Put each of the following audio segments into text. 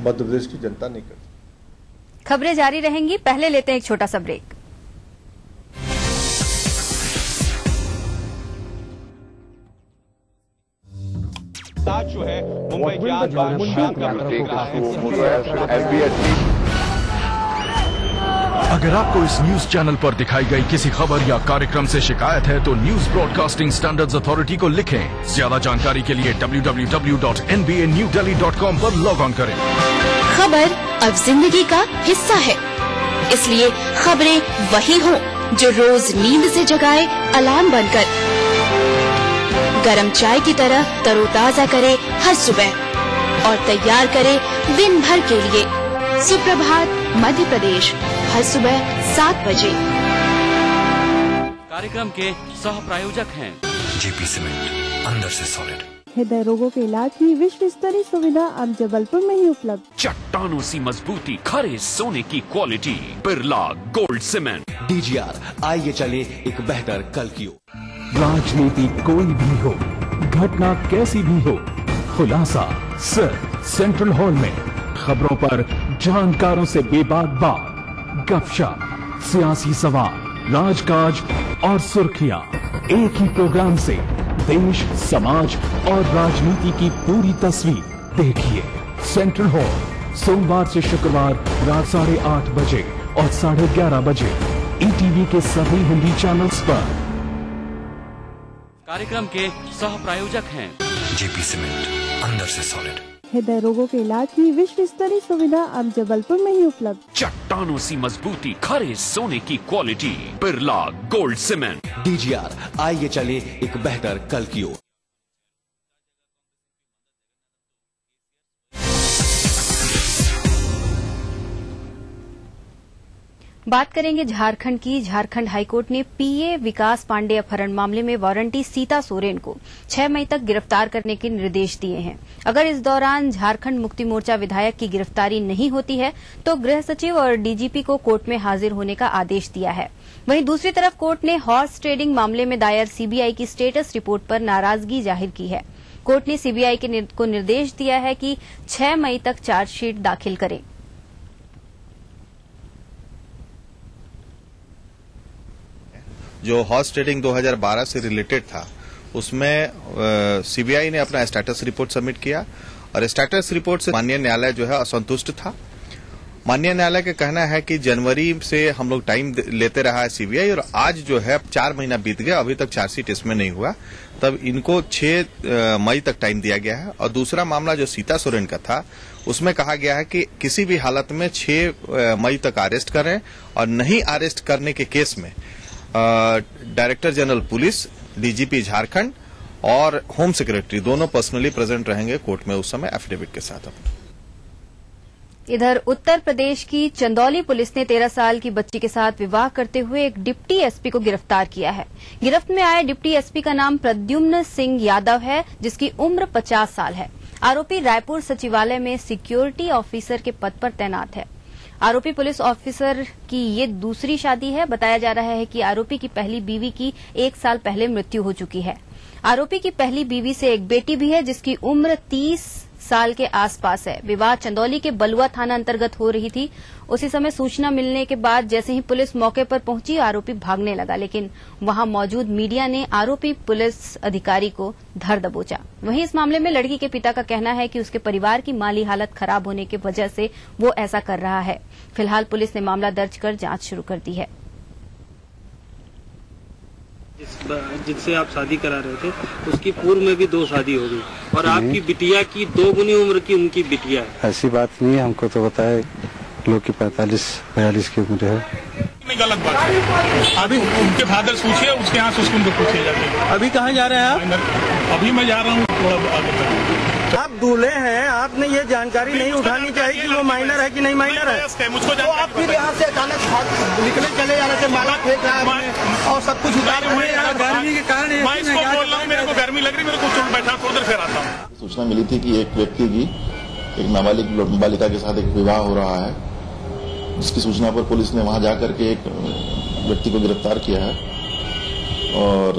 मध्य प्रदेश की जनता नहीं करती। खबरें जारी रहेंगी, पहले लेते हैं एक छोटा सा ब्रेक। जो है मुंबई की आज शाम का प्रतीक रहा है। अगर आपको इस न्यूज चैनल पर दिखाई गई किसी खबर या कार्यक्रम से शिकायत है तो न्यूज ब्रॉडकास्टिंग स्टैंडर्ड्स अथॉरिटी को लिखें। ज्यादा जानकारी के लिए www.nbanewdelhi.com पर लॉग ऑन करें। खबर अब जिंदगी का हिस्सा है, इसलिए खबरें वही हों जो रोज नींद से जगाए अलार्म बनकर, गरम चाय की तरह तरोताजा करे हर सुबह और तैयार करे दिन भर के लिए। सुप्रभात मध्य प्रदेश, हर सुबह 7 बजे। कार्यक्रम के सह प्रायोजक हैं जेपी सीमेंट, अंदर से सॉलिड। हृदय रोगों के इलाज की विश्व स्तरीय सुविधा अब जबलपुर में ही उपलब्ध। चट्टानों सी मजबूती, खरे सोने की quality, Birla gold cement. DGR, आइए चले एक बेहतर कल की ओर। राजनीति कोई भी हो, घटना कैसी भी हो, खुलासा सिर्फ सेंट्रल हॉल में। खबरों पर जानकारों से बेबाक बात, गपशप, सियासी सवाल, राजकाज और सुर्खियां एक ही प्रोग्राम से देश, समाज और राजनीति की पूरी तस्वीर देखिए। सेंट्रल हॉल, सोमवार से शुक्रवार रात 8:30 बजे और 11:30 बजे ईटीवी के सभी हिंदी चैनल्स पर। कार्यक्रम के सह प्रायोजक हैं जेपी सीमेंट, अंदर से सॉलिड। हृदय रोगों के इलाज की विश्व स्तरीय सुविधा अब जबलपुर में ही उपलब्ध। चट्टानों सी मजबूती, खरे सोने की quality, Birla gold cement. DGR, आइए चले एक बेहतर कल की ओर। बात करेंगे झारखंड की। झारखंड हाईकोर्ट ने पीए विकास पांडे अपहरण मामले में वारंटी सीता सोरेन को 6 मई तक गिरफ्तार करने के निर्देश दिए हैं। अगर इस दौरान झारखंड मुक्ति मोर्चा विधायक की गिरफ्तारी नहीं होती है तो गृह सचिव और डीजीपी को कोर्ट में हाजिर होने का आदेश दिया है। वहीं दूसरी तरफ कोर्ट ने हॉर्स ट्रेडिंग मामले में दायर सीबीआई की स्टेटस रिपोर्ट पर नाराजगी जाहिर की है। कोर्ट ने सीबीआई को निर्देश दिया है कि 6 मई तक चार्जशीट दाखिल करे। जो हॉर्स ट्रेडिंग 2012 से रिलेटेड था उसमें सीबीआई ने अपना स्टेटस रिपोर्ट सबमिट किया और स्टेटस रिपोर्ट से माननीय न्यायालय जो है असंतुष्ट था। माननीय न्यायालय का कहना है कि जनवरी से हम लोग टाइम लेते रहा है सीबीआई और आज जो है 4 महीना बीत गया, अभी तक चार्जशीट इसमें नहीं हुआ, तब इनको 6 मई तक टाइम दिया गया है। और दूसरा मामला जो सीता सोरेन का था उसमें कहा गया है कि किसी भी हालत में 6 मई तक अरेस्ट करें और नहीं अरेस्ट करने के केस में director general police, DGP Jharkhand और होम सेक्रेटरी दोनों पर्सनली प्रेजेंट रहेंगे कोर्ट में उस समय एफिडेविट के साथ। इधर उत्तर प्रदेश की चंदौली पुलिस ने 13 साल की बच्ची के साथ विवाह करते हुए एक डिप्टी एसपी को गिरफ्तार किया है। गिरफ्त में आए डिप्टी एसपी का नाम प्रद्युम्न सिंह यादव है, जिसकी उम्र 50 साल है। आरोपी रायपुर सचिवालय में सिक्योरिटी ऑफिसर के पद पर तैनात है। आरोपी पुलिस ऑफिसर की ये दूसरी शादी है। बताया जा रहा है कि आरोपी की पहली बीवी की 1 साल पहले मृत्यु हो चुकी है। आरोपी की पहली बीवी से एक बेटी भी है जिसकी उम्र 30 साल के आसपास है। विवाह चंदौली के बलुआ थाना अंतर्गत हो रही थी। उसी समय सूचना मिलने के बाद जैसे ही पुलिस मौके पर पहुंची आरोपी भागने लगा, लेकिन वहां मौजूद मीडिया ने आरोपी पुलिस अधिकारी को धर दबोचा। वहीं इस मामले में लड़की के पिता का कहना है कि उसके परिवार की माली हालत खराब होने की वजह से वो ऐसा कर रहा है। फिलहाल पुलिस ने मामला दर्ज कर जांच शुरू कर दी है। जिनसे आप शादी करा रहे थे उसकी पूर्व में भी 2 शादी हो गई और आपकी बिटिया की 2 गुनी उम्र की उनकी बिटिया है। ऐसी बात नहीं है, हमको तो बताए लोग की 45-42 की उम्र है। गलत बात है। अभी उनके फादर पूछिए, उसके यहाँ से उसको पूछे जाते हैं। अभी कहाँ जा रहे हैं आप? अभी मैं जा रहा हूँ थोड़ा आगे तक। आप दूल्हे हैं, आपने ये जानकारी नहीं उठानी चाहिए कि वो माइनर है कि नहीं माइनर है। मुझको तो आप फिर यहाँ से अचानक निकले चले जा रहे थे, माला फेंक रहा है और सब कुछ उतार रहे हैं। गर्मी के कारण मैं इसको बोल रहा हूँ, मेरे को गर्मी लग रही, मेरे को चुप बैठा थोड़ी देर फिर आता हूँ। सूचना मिली थी कि एक व्यक्ति की एक नाबालिग बालिका के साथ एक विवाह हो रहा है, जिसकी सूचना पर पुलिस ने वहां जाकर के एक व्यक्ति को गिरफ्तार किया है और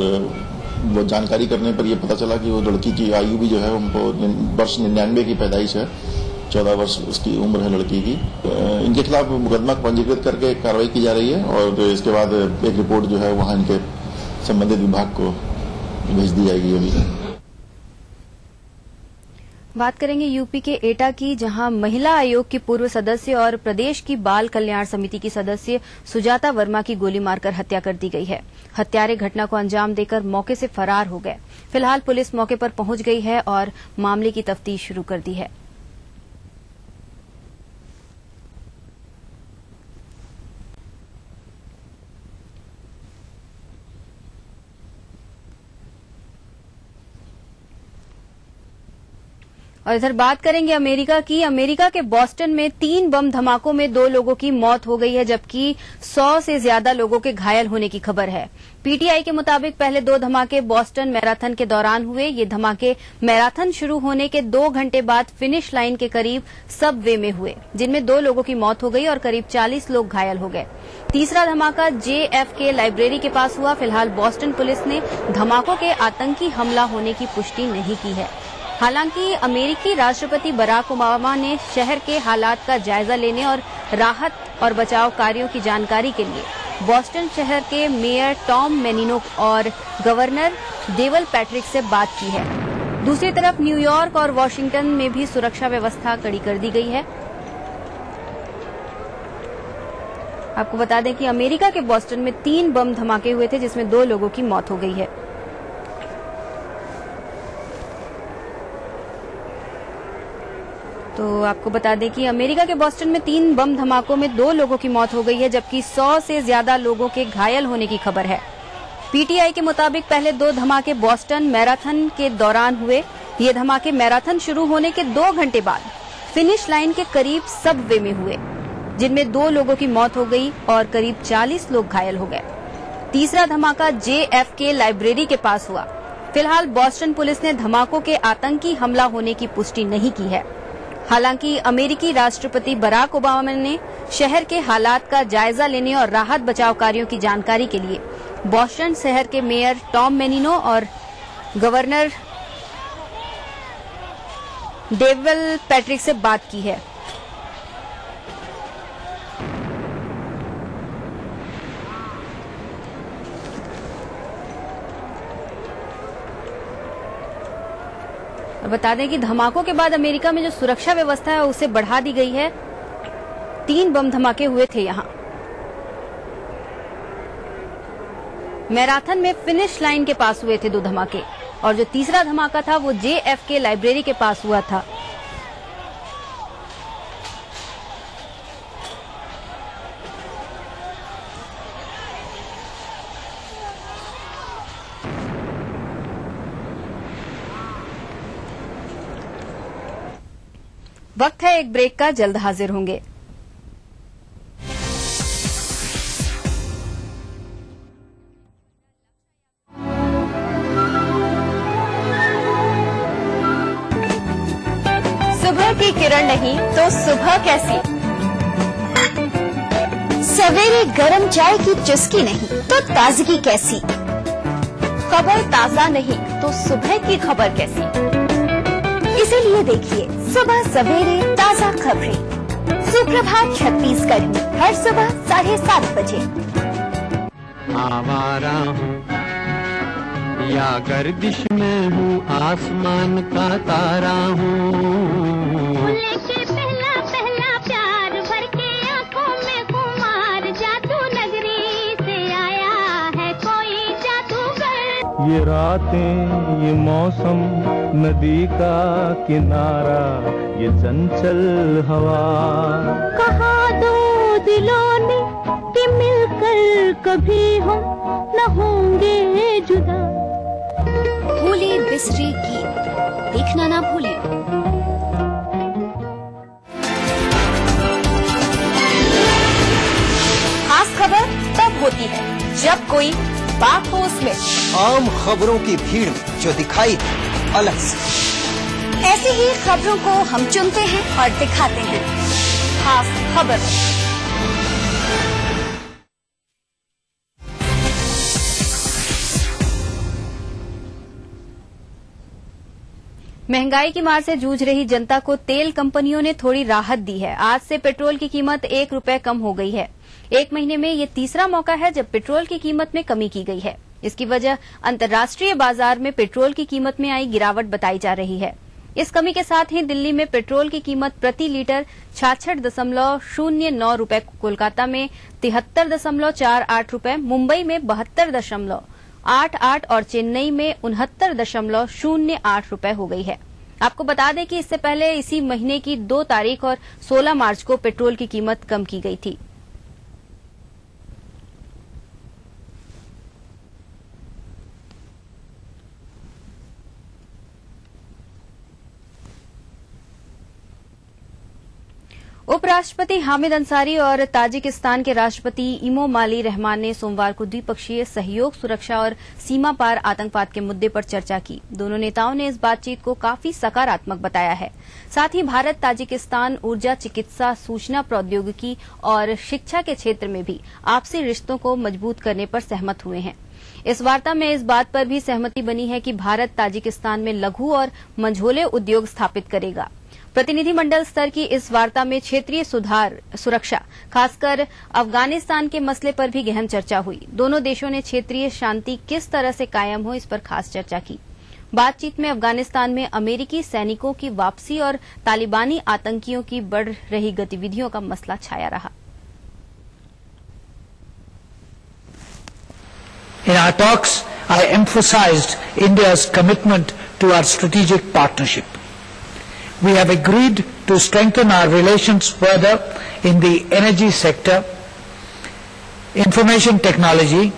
वो जानकारी करने पर यह पता चला कि वो लड़की की आयु भी जो है उनको वर्ष 99 की पैदाइश है, 14 वर्ष उसकी उम्र है लड़की की। इनके खिलाफ मुकदमा पंजीकृत करके कार्रवाई की जा रही है और इसके बाद एक रिपोर्ट जो है वहां इनके संबंधित विभाग को भेज दी जाएगी। अभी बात करेंगे यूपी के एटा की, जहां महिला आयोग की पूर्व सदस्य और प्रदेश की बाल कल्याण समिति की सदस्य सुजाता वर्मा की गोली मारकर हत्या कर दी गई है। हत्यारे घटना को अंजाम देकर मौके से फरार हो गए। फिलहाल पुलिस मौके पर पहुंच गई है और मामले की तफ्तीश शुरू कर दी है। और इधर बात करेंगे अमेरिका की। अमेरिका के बॉस्टन में 3 बम धमाकों में 2 लोगों की मौत हो गई है, जबकि 100 से ज्यादा लोगों के घायल होने की खबर है। पीटीआई के मुताबिक पहले 2 धमाके बॉस्टन मैराथन के दौरान हुए। ये धमाके मैराथन शुरू होने के 2 घंटे बाद फिनिश लाइन के करीब सबवे में हुए, जिनमें 2 लोगों की मौत हो गई और करीब 40 लोग घायल हो गए। तीसरा धमाका JFK लाइब्रेरी के पास हुआ। फिलहाल बॉस्टन पुलिस ने धमाकों के आतंकी हमला होने की पुष्टि नहीं की है। हालांकि अमेरिकी राष्ट्रपति बराक ओबामा ने शहर के हालात का जायजा लेने और राहत और बचाव कार्यों की जानकारी के लिए बॉस्टन शहर के मेयर टॉम मेनिनो और गवर्नर डेवल पैट्रिक से बात की है। दूसरी तरफ न्यूयॉर्क और वॉशिंगटन में भी सुरक्षा व्यवस्था कड़ी कर दी गई है। आपको बता दें कि अमेरिका के बॉस्टन में 3 बम धमाके हुए थे, जिसमें 2 लोगों की मौत हो गई है। तो आपको बता दें कि अमेरिका के बॉस्टन में 3 बम धमाकों में 2 लोगों की मौत हो गई है, जबकि 100 से ज्यादा लोगों के घायल होने की खबर है। पीटीआई के मुताबिक पहले 2 धमाके बॉस्टन मैराथन के दौरान हुए। ये धमाके मैराथन शुरू होने के 2 घंटे बाद फिनिश लाइन के करीब सबवे में हुए, जिनमें 2 लोगों की मौत हो गई और करीब 40 लोग घायल हो गए। तीसरा धमाका JFK लाइब्रेरी के पास हुआ। फिलहाल बॉस्टन पुलिस ने धमाकों के आतंकी हमला होने की पुष्टि नहीं की है। हालांकि अमेरिकी राष्ट्रपति बराक ओबामा ने शहर के हालात का जायजा लेने और राहत बचाव कार्यों की जानकारी के लिए बॉस्टन शहर के मेयर टॉम मेनिनो और गवर्नर डेवल पैट्रिक से बात की है। और बता दें कि धमाकों के बाद अमेरिका में जो सुरक्षा व्यवस्था है उसे बढ़ा दी गई है। 3 बम धमाके हुए थे यहां। मैराथन में फिनिश लाइन के पास हुए थे 2 धमाके और जो तीसरा धमाका था वो JFK लाइब्रेरी के पास हुआ था। वक्त है एक ब्रेक का, जल्द हाजिर होंगे। सुबह की किरण नहीं तो सुबह कैसी, सवेरे गरम चाय की चुस्की नहीं तो ताजगी कैसी, खबर ताजा नहीं तो सुबह की खबर कैसी। इसीलिए देखिए सुबह सवेरे ताजा खबरें, सुप्रभात छत्तीसगढ़ में हर सुबह 7:30 बजे। आवारा हूँ या गर्दिश में हूँ, आसमान का तारा हूँ। लेके पहला पहला प्यार भर के आंखों में कुमार, जादू नगरी से आया है कोई जादूगर। ये रातें ये मौसम नदी का किनारा, ये चंचल हवा, कहा दो दिलों ने कि मिलकर कभी हम न होंगे जुदा। भूली बिसरी गीत देखना ना भूलिए। खास खबर तब होती है जब कोई बात हो उसमें, आम खबरों की भीड़ जो दिखाई अलग से। ऐसी ही खबरों को हम चुनते हैं और दिखाते हैं खास खबर। महंगाई की मार से जूझ रही जनता को तेल कंपनियों ने थोड़ी राहत दी है। आज से पेट्रोल की कीमत 1 रुपए कम हो गई है। एक महीने में ये तीसरा मौका है जब पेट्रोल की कीमत में कमी की गई है। इसकी वजह अंतर्राष्ट्रीय बाजार में पेट्रोल की कीमत में आई गिरावट बताई जा रही है। इस कमी के साथ ही दिल्ली में पेट्रोल की कीमत प्रति लीटर 66.09 रुपए, कोलकाता में 73.48 रुपए, मुंबई में 72.88 और चेन्नई में 69.08 रुपए हो गई है। आपको बता दें कि इससे पहले इसी महीने की 2 तारीख और 16 मार्च को पेट्रोल की कीमत कम की गई थी। उपराष्ट्रपति हामिद अंसारी और ताजिकिस्तान के राष्ट्रपति इमोमाली रहमान ने सोमवार को द्विपक्षीय सहयोग, सुरक्षा और सीमा पार आतंकवाद के मुद्दे पर चर्चा की। दोनों नेताओं ने इस बातचीत को काफी सकारात्मक बताया है। साथ ही भारत ताजिकिस्तान ऊर्जा, चिकित्सा, सूचना प्रौद्योगिकी और शिक्षा के क्षेत्र में भी आपसी रिश्तों को मजबूत करने पर सहमत हुए हैं। इस वार्ता में इस बात पर भी सहमति बनी है कि भारत ताजिकिस्तान में लघु और मंझोले उद्योग स्थापित करेगा। प्रतिनिधिमंडल स्तर की इस वार्ता में क्षेत्रीय सुधार, सुरक्षा, खासकर अफगानिस्तान के मसले पर भी गहन चर्चा हुई। दोनों देशों ने क्षेत्रीय शांति किस तरह से कायम हो, इस पर खास चर्चा की। बातचीत में अफगानिस्तान में अमेरिकी सैनिकों की वापसी और तालिबानी आतंकियों की बढ़ रही गतिविधियों का मसला छाया रहा। In our talks, I emphasized India's commitment to our strategic partnership. We have agreed to strengthen our relations further in the energy sector, information technology,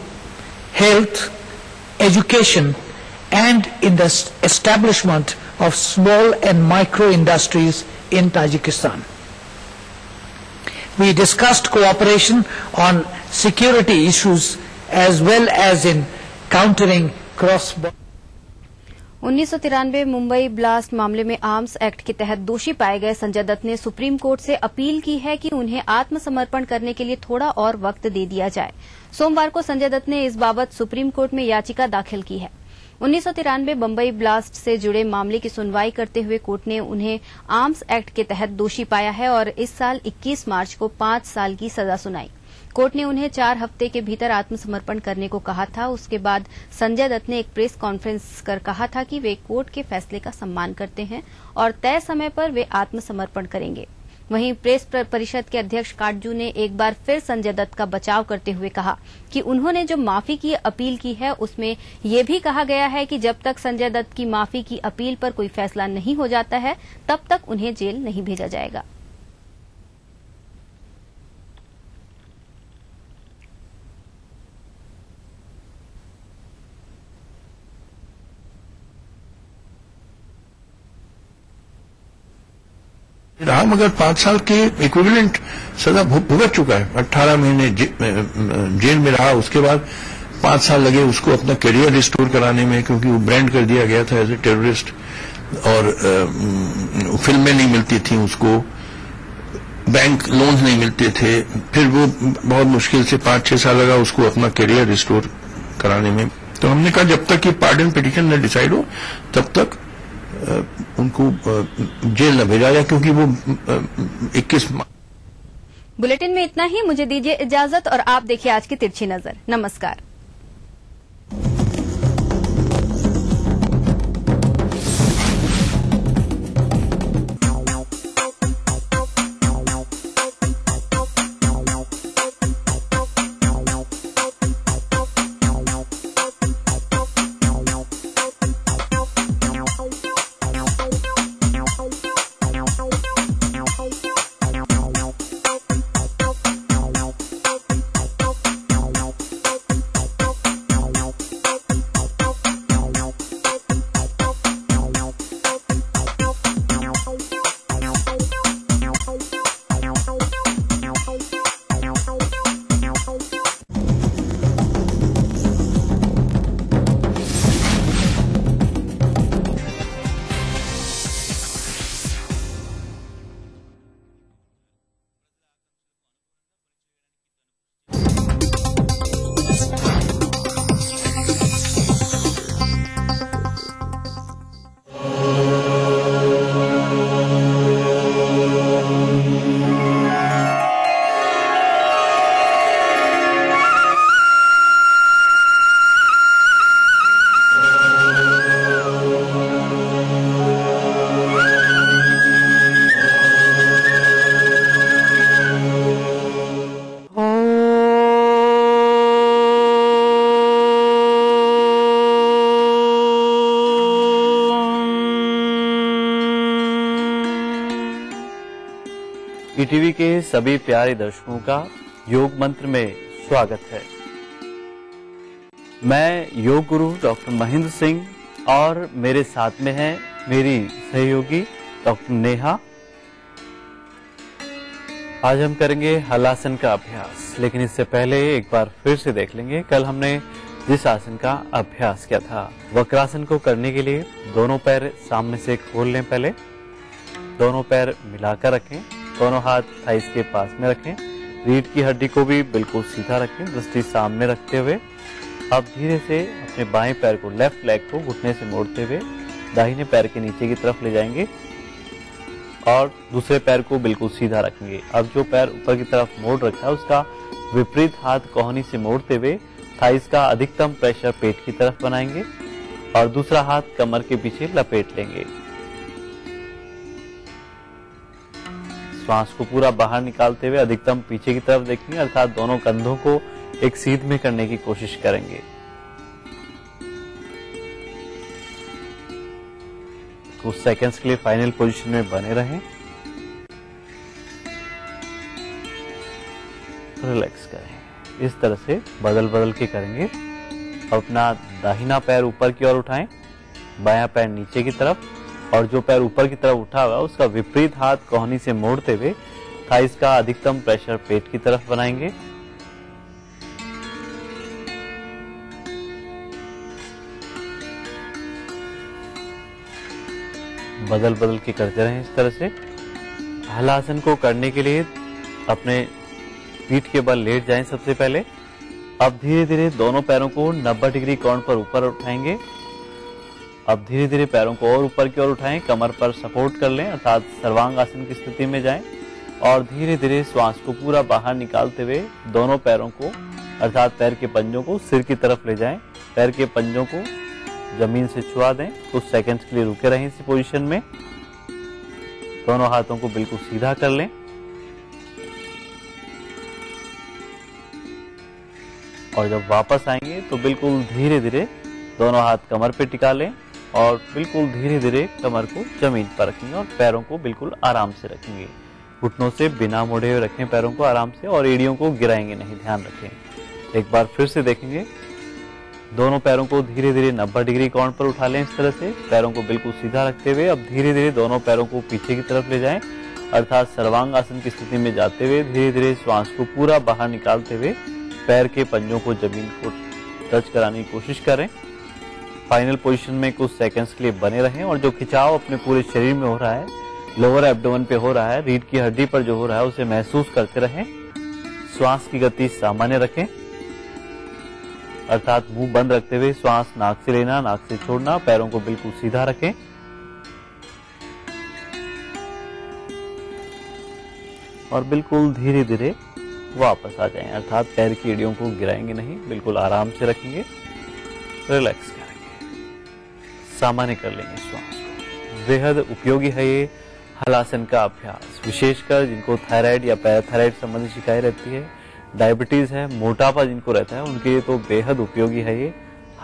health, education, and in the establishment of small and micro industries in Tajikistan. We discussed cooperation on security issues as well as in countering cross-border. 1993 Mumbai blast मामले में arms act के तहत दोषी पाए गए संजय दत्त ने supreme court से appeal की है कि उन्हें आत्मसमर्पण करने के लिए थोड़ा और वक्त दे दिया जाए। सोमवार को संजय दत्त ने इस बाबत सुप्रीम कोर्ट में याचिका दाखिल की है। 1993 मुंबई ब्लास्ट से जुड़े मामले की सुनवाई करते हुए कोर्ट ने उन्हें आर्म्स एक्ट के तहत दोषी पाया है और इस साल 21 मार्च को 5 साल की सजा सुनाई। कोर्ट ने उन्हें 4 हफ्ते के भीतर आत्मसमर्पण करने को कहा था। उसके बाद संजय दत्त ने एक प्रेस कॉन्फ्रेंस कर कहा था कि वे कोर्ट के फैसले का सम्मान करते हैं और तय समय पर वे आत्मसमर्पण करेंगे। वहीं प्रेस परिषद के अध्यक्ष काटजू ने एक बार फिर संजय दत्त का बचाव करते हुए कहा कि उन्होंने जो माफी की अपील की है उसमें यह भी कहा गया है कि जब तक संजय दत्त की माफी की अपील पर कोई फैसला नहीं हो जाता है तब तक उन्हें जेल नहीं भेजा जाएगा। राम अगर 5 साल के इक्विवेलेंट सजा भुगत चुका है, 18 महीने जेल में रहा, उसके बाद 5 साल लगे उसको अपना करियर रिस्टोर कराने में, क्योंकि वो ब्रांड कर दिया गया था एज ए टेररिस्ट और फिल्में नहीं मिलती थी उसको, बैंक लोन नहीं मिलते थे, फिर वो बहुत मुश्किल से 5-6 साल लगा उसको अपना करियर रिस्टोर कराने में। तो हमने कहा जब तक ये पार्डन पिटीशन न डिसाइड हो तब तक उनको जेल न भेजा जाए, क्योंकि वो 21। बुलेटिन में इतना ही। मुझे दीजिए इजाजत और आप देखिए आज की तिरछी नजर। नमस्कार। ईटीवी के सभी प्यारे दर्शकों का योग मंत्र में स्वागत है। मैं योग गुरु डॉक्टर महेंद्र सिंह और मेरे साथ में है मेरी सहयोगी डॉक्टर नेहा। आज हम करेंगे हलासन का अभ्यास, लेकिन इससे पहले एक बार फिर से देख लेंगे कल हमने जिस आसन का अभ्यास किया था। वक्रासन को करने के लिए दोनों पैर सामने से खोल लें। पहले दोनों पैर मिलाकर रखें, दोनों हाथ थाइस के पास में रखें, रीढ़ की हड्डी को भी बिल्कुल सीधा रखें, दृष्टि सामने रखते हुए अब धीरे से अपने बाएं पैर को, लेफ्ट लेग को घुटने से मोड़ते हुए दाहिने पैर के नीचे की तरफ ले जाएंगे और दूसरे पैर को बिल्कुल सीधा रखेंगे। अब जो पैर ऊपर की तरफ मोड़ रखा है उसका विपरीत हाथ कोहनी से मोड़ते हुए थाइस का अधिकतम प्रेशर पेट की तरफ बनाएंगे और दूसरा हाथ कमर के पीछे लपेट लेंगे। श्वास को पूरा बाहर निकालते हुए अधिकतम पीछे की तरफ देखेंगे, अर्थात दोनों कंधों को एक सीध में करने की कोशिश करेंगे। कुछ सेकंड्स के लिए फाइनल पोजीशन में बने रहें, रिलैक्स करें। इस तरह से बदल बदल के करेंगे। अपना दाहिना पैर ऊपर की ओर उठाएं, बायां पैर नीचे की तरफ और जो पैर ऊपर की तरफ उठा हुआ है उसका विपरीत हाथ कोहनी से मोड़ते हुए थाइस का अधिकतम प्रेशर पेट की तरफ बनाएंगे। बदल बदल के करते रहें इस तरह से। हलासन को करने के लिए अपने पीठ के बल लेट जाएं सबसे पहले। अब धीरे धीरे दोनों पैरों को 90 डिग्री कोण पर ऊपर उठाएंगे। अब धीरे धीरे पैरों को और ऊपर की ओर उठाएं, कमर पर सपोर्ट कर लें, अर्थात सर्वांग आसन की स्थिति में जाएं और धीरे धीरे श्वास को पूरा बाहर निकालते हुए दोनों पैरों को, अर्थात पैर के पंजों को सिर की तरफ ले जाएं। पैर के पंजों को जमीन से छुआ दें। कुछ सेकंड्स के लिए रुके रहें इसी पोजीशन में। दोनों हाथों को बिल्कुल सीधा कर लें और जब वापस आएंगे तो बिल्कुल धीरे धीरे दोनों हाथ कमर पे टिका लें और बिल्कुल धीरे धीरे कमर को जमीन पर रखेंगे और पैरों को बिल्कुल आराम से रखेंगे। घुटनों से बिना मुड़े हुए रखें पैरों को आराम से और एड़ियों को गिराएंगे नहीं, ध्यान रखें। एक बार फिर से देखेंगे। दोनों पैरों को धीरे धीरे 90 डिग्री कोण पर उठा लें इस तरह से, पैरों को बिल्कुल सीधा रखते हुए अब धीरे धीरे दोनों पैरों को पीछे की तरफ ले जाएं, अर्थात सर्वांग आसन की स्थिति में जाते हुए धीरे धीरे श्वास को पूरा बाहर निकालते हुए पैर के पंजों को जमीन को टच कराने की कोशिश करें। फाइनल पोजीशन में कुछ सेकंड्स के लिए बने रहें और जो खिंचाव अपने पूरे शरीर में हो रहा है, लोअर एब्डोमेन पे हो रहा है, रीढ़ की हड्डी पर जो हो रहा है उसे महसूस करते रहें। श्वास की गति सामान्य रखें, अर्थात मुंह बंद रखते हुए श्वास नाक से लेना, नाक से छोड़ना। पैरों को बिल्कुल सीधा रखें और बिल्कुल धीरे धीरे वापस आ जाएं, अर्थात पैर की एड़ियों को गिराएंगे नहीं, बिल्कुल आराम से रखेंगे, रिलैक्स करेंगे, सामान्य कर लेंगे श्वास को। बेहद उपयोगी है ये हलासन का अभ्यास, विशेषकर जिनको थायराइड या पैराथायराइड संबंधी शिकायत रहती है, डायबिटीज है, मोटापा जिनको रहता है, उनके लिए तो बेहद उपयोगी है ये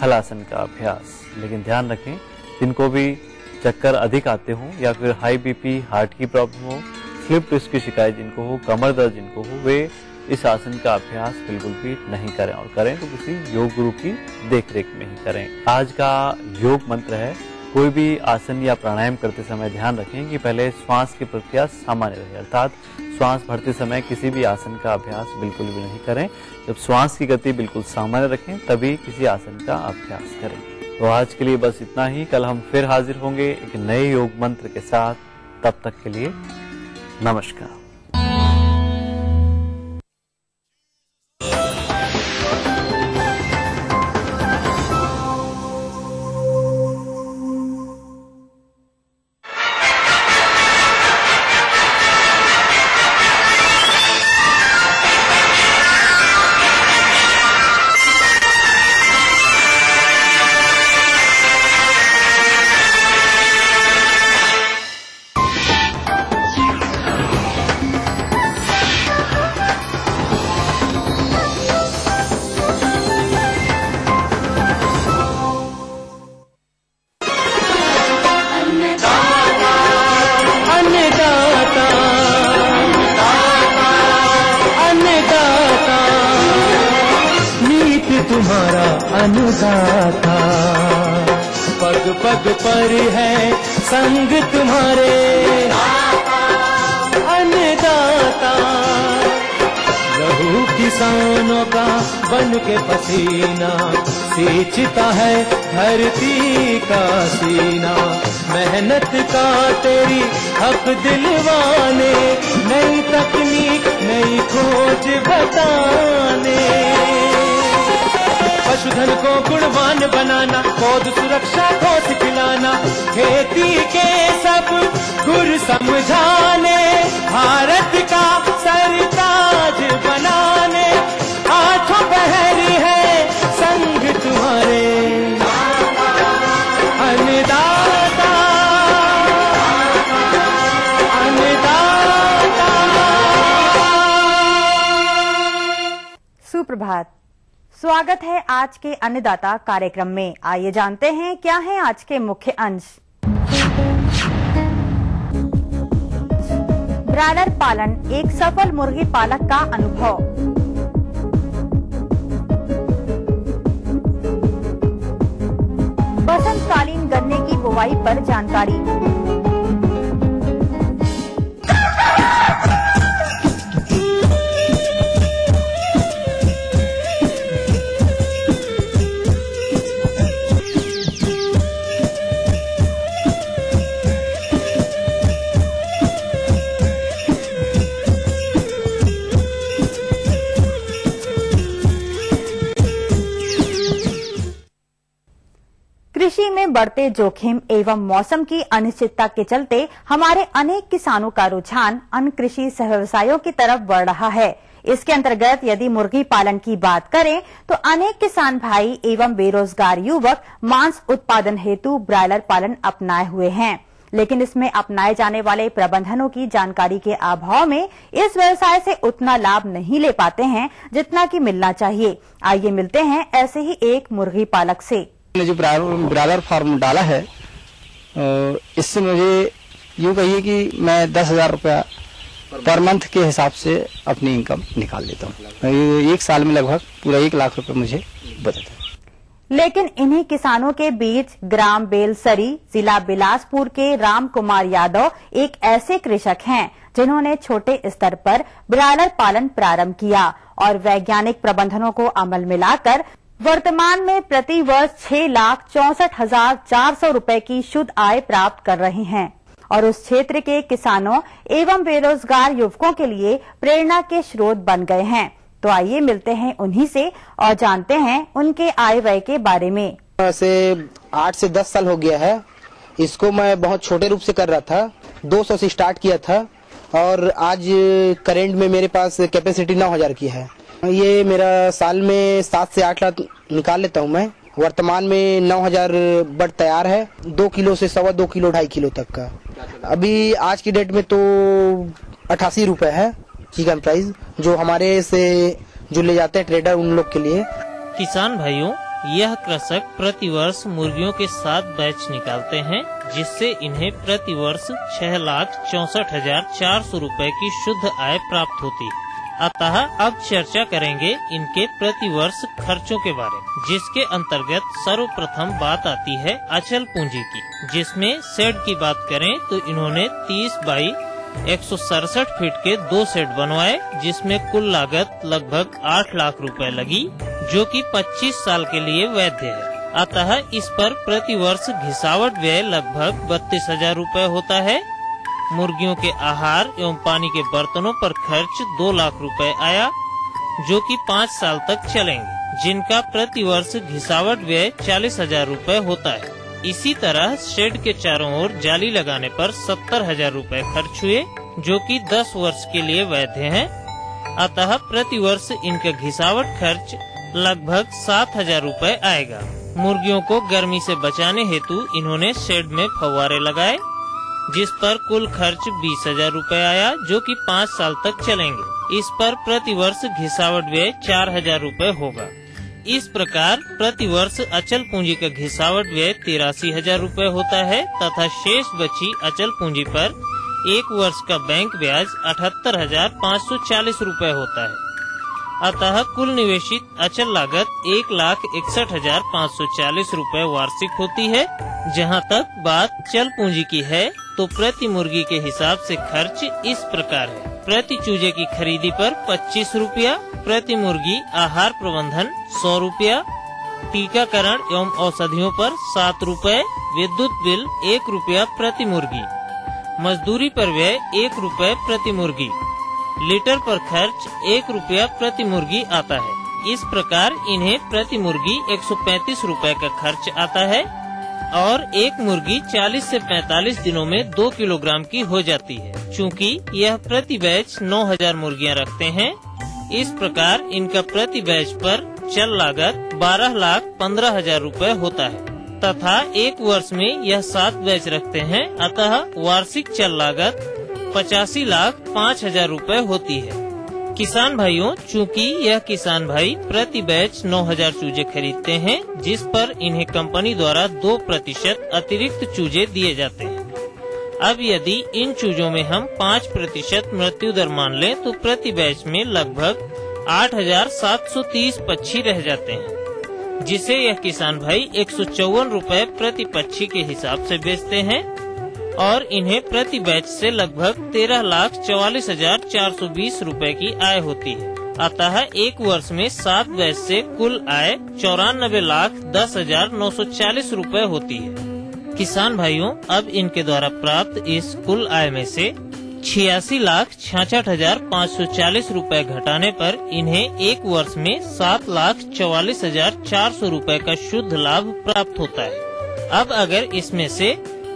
हलासन का अभ्यास। लेकिन ध्यान रखें, जिनको भी चक्कर अधिक आते हों या फिर हाई बीपी, हार्ट की प्रॉब्लम हो, स्लिप डिस्क की शिकायत जिनको हो, कमर दर्द जिनको हो, वे इस आसन का अभ्यास बिल्कुल भी नहीं करें और करें तो किसी योग गुरु की देखरेख में ही करें। आज का योग मंत्र है, कोई भी आसन या प्राणायाम करते समय ध्यान रखें कि पहले श्वास की प्रक्रिया सामान्य रहे, अर्थात श्वास भरते समय किसी भी आसन का अभ्यास बिल्कुल भी नहीं करें। जब श्वास की गति बिल्कुल सामान्य रखें तभी किसी आसन का अभ्यास करें। तो आज के लिए बस इतना ही। कल हम फिर हाजिर होंगे एक नए योग मंत्र के साथ। तब तक के लिए नमस्कार। अन्नदाता, पग पग पर है संग तुम्हारे अन्नदाता। लहू किसानों का बन के पसीना सींचता है धरती का सीना। मेहनत का तेरी हक दिलवाने, नई तकनीक नई खोज बताने। पशुधन को गुणवान बनाना, पौध सुरक्षा को सिखलाना, खेती के सब गुर समझाने, भारत का सरताज बनाने। आठों पहर है संग तुम्हारे अन्नदाता, अन्नदाता। सुप्रभात, स्वागत है आज के अन्नदाता कार्यक्रम में। आइए जानते हैं क्या है आज के मुख्य अंश। ब्रायलर पालन, एक सफल मुर्गी पालक का अनुभव। बसंतकालीन गन्ने की बुवाई पर जानकारी। कृषि में बढ़ते जोखिम एवं मौसम की अनिश्चितता के चलते हमारे अनेक किसानों का रुझान अन्य कृषि सहव्यवसायों की तरफ बढ़ रहा है। इसके अंतर्गत यदि मुर्गी पालन की बात करें तो अनेक किसान भाई एवं बेरोजगार युवक मांस उत्पादन हेतु ब्रायलर पालन अपनाए हुए हैं, लेकिन इसमें अपनाए जाने वाले प्रबंधनों की जानकारी के अभाव में इस व्यवसाय से उतना लाभ नहीं ले पाते हैं जितना कि मिलना चाहिए। आइए मिलते हैं ऐसे ही एक मुर्गी पालक से। जो ब्रायलर फार्म डाला है, इससे मुझे यूँ कहिए कि मैं 10,000 रुपया पर मंथ के हिसाब से अपनी इनकम निकाल लेता हूँ। एक साल में लगभग पूरा 1 लाख रुपए मुझे बचता है। लेकिन इन्हीं किसानों के बीच ग्राम बेलसरी, जिला बिलासपुर के राम कुमार यादव एक ऐसे कृषक हैं जिन्होंने छोटे स्तर पर ब्रायलर पालन प्रारंभ किया और वैज्ञानिक प्रबंधनों को अमल में लाकर वर्तमान में प्रति वर्ष 6,64,400 रुपए की शुद्ध आय प्राप्त कर रहे हैं और उस क्षेत्र के किसानों एवं बेरोजगार युवकों के लिए प्रेरणा के स्रोत बन गए हैं। तो आइए मिलते हैं उन्हीं से और जानते हैं उनके आय व्यय के बारे में। से 8 से 10 साल हो गया है। इसको मैं बहुत छोटे रूप से कर रहा था, 200 से स्टार्ट किया था और आज करेंट में मेरे पास कैपेसिटी 9,000 की है। ये मेरा साल में 7 से 8 लाख निकाल लेता हूँ मैं। वर्तमान में 9,000 बट तैयार है, 2 किलो से 2.25 किलो 2.5 किलो तक का। अभी आज की डेट में तो 88 रुपए है चिकन प्राइस, जो हमारे से जो ले जाते हैं ट्रेडर उन लोग के लिए। किसान भाइयों, यह कृषक प्रतिवर्ष मुर्गियों के 7 बैच निकालते हैं, जिससे इन्हें प्रतिवर्ष 6,64,400 रुपए की शुद्ध आय प्राप्त होती है। अतः अब चर्चा करेंगे इनके प्रतिवर्ष खर्चों के बारे में, जिसके अंतर्गत सर्वप्रथम बात आती है अचल पूंजी की, जिसमें शेड की बात करें तो इन्होंने 30 बाई 167 फीट के 2 शेड बनवाए, जिसमें कुल लागत लगभग 8 लाख रुपए लगी, जो कि 25 साल के लिए वैध है। अतः इस पर प्रतिवर्ष घिसावट व्यय लगभग 32,000 रुपए होता है। मुर्गियों के आहार एवं पानी के बर्तनों पर खर्च 2 लाख रुपए आया, जो कि 5 साल तक चलेंगे, जिनका प्रतिवर्ष घिसावट व्यय 40,000 रुपए होता है। इसी तरह शेड के चारों ओर जाली लगाने पर 70,000 रुपए खर्च हुए, जो कि 10 वर्ष के लिए वैध हैं। अतः प्रतिवर्ष इनका घिसावट खर्च लगभग 7,000 रुपए आएगा। मुर्गियों को गर्मी से बचाने हेतु इन्होंने शेड में फव्वारे लगाए, जिस पर कुल खर्च 20,000 रुपए आया, जो कि 5 साल तक चलेंगे। इस पर प्रतिवर्ष घिसावट व्यय 4,000 रुपए होगा। इस प्रकार प्रतिवर्ष अचल पूंजी का घिसावट व्यय 83,000 रुपए होता है तथा शेष बची अचल पूंजी पर 1 वर्ष का बैंक ब्याज 78,540 रुपए होता है। अतः कुल निवेशित अचल लागत 1,61,540 रूपए वार्षिक होती है। जहां तक बात चल पूंजी की है तो प्रति मुर्गी के हिसाब से खर्च इस प्रकार है। प्रति चूजे की खरीदी पर 25 रुपया, प्रति मुर्गी आहार प्रबंधन 100 रुपया, टीकाकरण एवं औषधियों पर 7 रुपए, विद्युत बिल 1 रुपया प्रति मुर्गी, मजदूरी पर व्यय 1 रुपए प्रति मुर्गी, लीटर पर खर्च 1 रुपया प्रति मुर्गी आता है। इस प्रकार इन्हें प्रति मुर्गी 135 रुपए का खर्च आता है और एक मुर्गी 40 से 45 दिनों में 2 किलोग्राम की हो जाती है। चूँकि यह प्रति बैच 9,000 मुर्गियां रखते हैं, इस प्रकार इनका प्रति बैच पर चल लागत 12,15,000 रूपए होता है तथा एक वर्ष में यह 7 बैच रखते हैं, अतः वार्षिक चल लागत 85,05,000 रूपए होती है। किसान भाइयों, चूँकि यह किसान भाई प्रति बैच 9,000 चूजे खरीदते हैं, जिस पर इन्हें कंपनी द्वारा 2% अतिरिक्त चूजे दिए जाते हैं। अब यदि इन चूजों में हम 5% मृत्यु दर मान लें तो प्रति बैच में लगभग 8,730 पक्षी रह जाते हैं, जिसे यह किसान भाई 154 रुपए प्रति पक्षी के हिसाब से बेचते हैं और इन्हें प्रति बैच से लगभग 13,44,420 रूपए की आय होती है। अतः एक वर्ष में 7 बैच से कुल आय 94,10,940 रूपए होती है। किसान भाइयों, अब इनके द्वारा प्राप्त इस कुल आय में से 86,66,540 रूपए घटाने पर इन्हें एक वर्ष में 7,44,400 रूपए का शुद्ध लाभ प्राप्त होता है। अब अगर इसमें से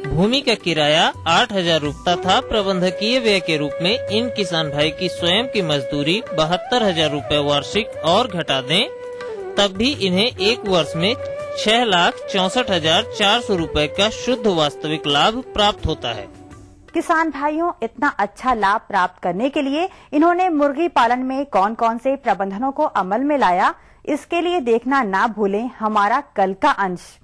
भूमि का किराया 8,000 रूपए तथा प्रबंधकीय व्यय के रूप में इन किसान भाई की स्वयं की मजदूरी 72,000 रूपए वार्षिक और घटा दें, तब भी इन्हें एक वर्ष में 6,64,400 रूपए का शुद्ध वास्तविक लाभ प्राप्त होता है। किसान भाइयों, इतना अच्छा लाभ प्राप्त करने के लिए इन्होंने मुर्गी पालन में कौन कौन से प्रबंधनों को अमल में लाया, इसके लिए देखना ना भूलें हमारा कल का अंश।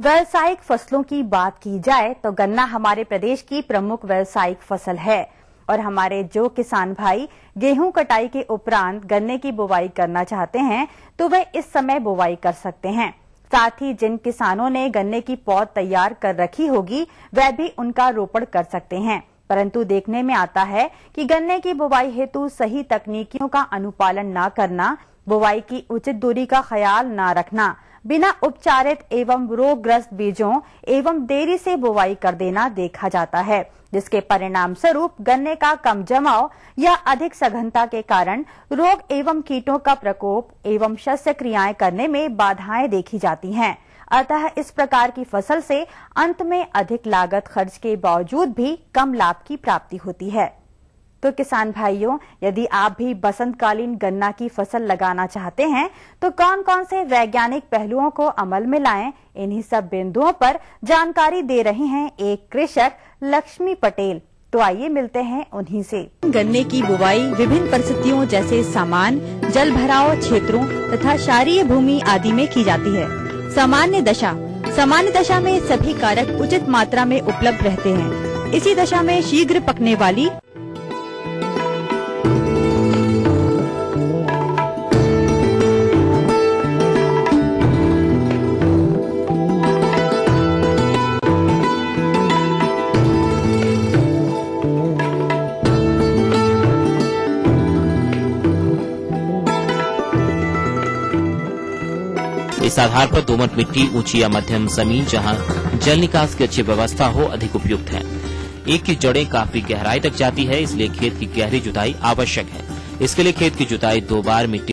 व्यावसायिक फसलों की बात की जाए तो गन्ना हमारे प्रदेश की प्रमुख व्यावसायिक फसल है और हमारे जो किसान भाई गेहूं कटाई के उपरांत गन्ने की बुवाई करना चाहते हैं तो वे इस समय बुवाई कर सकते हैं। साथ ही जिन किसानों ने गन्ने की पौध तैयार कर रखी होगी वह भी उनका रोपण कर सकते हैं, परंतु देखने में आता है कि गन्ने की बुवाई हेतु सही तकनीकियों का अनुपालन न करना, बुवाई की उचित दूरी का ख्याल न रखना, बिना उपचारित एवं रोगग्रस्त बीजों एवं देरी से बुवाई कर देना देखा जाता है, जिसके परिणाम स्वरूप गन्ने का कम जमाव या अधिक सघनता के कारण रोग एवं कीटों का प्रकोप एवं शस्य क्रियाएं करने में बाधाएं देखी जाती हैं। अतः इस प्रकार की फसल से अंत में अधिक लागत खर्च के बावजूद भी कम लाभ की प्राप्ति होती है। तो किसान भाइयों, यदि आप भी बसंतकालीन गन्ना की फसल लगाना चाहते हैं तो कौन कौन से वैज्ञानिक पहलुओं को अमल में लाएं, इन्हीं सब बिंदुओं पर जानकारी दे रहे हैं एक कृषक लक्ष्मी पटेल। तो आइए मिलते हैं उन्हीं से। गन्ने की बुवाई विभिन्न परिस्थितियों जैसे सामान, जल भराव क्षेत्रों तथा क्षारीय भूमि आदि में की जाती है। सामान्य दशा में सभी कारक उचित मात्रा में उपलब्ध रहते हैं। इसी दशा में शीघ्र पकने वाली इस आधार पर दोमट मिट्टी, ऊंची या मध्यम जमीन जहां जल निकास की अच्छी व्यवस्था हो अधिक उपयुक्त है। एक की जड़ें काफी गहराई तक जाती है, इसलिए खेत की गहरी जुताई आवश्यक है। इसके लिए खेत की जुताई 2 बार मिट्टी